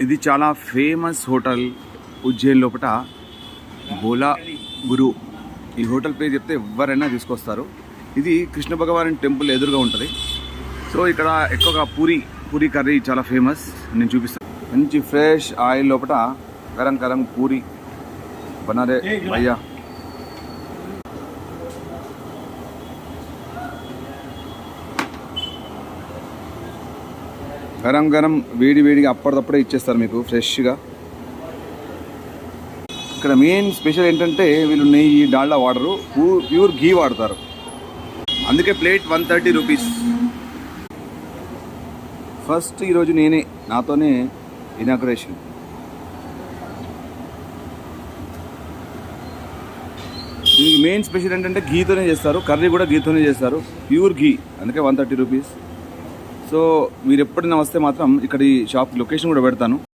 ఇది చాలా famous hotel Ujjain లోపల బోలా గురు. ఈ హోటల్ పేరు చెప్తే ఎవరైనా తీసుకొస్తారు. ఇది కృష్ణ భగవాన్ టెంపుల్ ఎదురుగా ఉంటుంది. సో ఇక్కడ ఎక్కువగా పూరి కర్రీ చాలా ఫేమస్. నేను చూపిస్తాను. మంచి ఫ్రెష్ ఆయిల్ లోపల గరం గరం పూరి బనారే భయ్యా. గరం గరం వేడిగా అప్పటిదప్పుడే ఇచ్చేస్తారు మీకు ఫ్రెష్గా. ఇక్కడ మెయిన్ స్పెషల్ ఏంటంటే వీళ్ళు నెయ్యి డాల్డా వాడరు, ప్యూర్ ఘీ వాడతారు. అందుకే ప్లేట్ 130 రూపీస్. ఫస్ట్ ఈరోజు నాతోనే ఇనాగ్రేషన్. దీనికి మెయిన్ స్పెషల్ ఏంటంటే ఘీతోనే చేస్తారు, కర్రీ కూడా ఘీతోనే చేస్తారు, ప్యూర్ ఘీ. అందుకే 130 రూపీస్. సో మీరు ఎప్పుడైనా వస్తే మాత్రం ఇక్కడ ఈ షాప్ లొకేషన్ కూడా పెడతాను.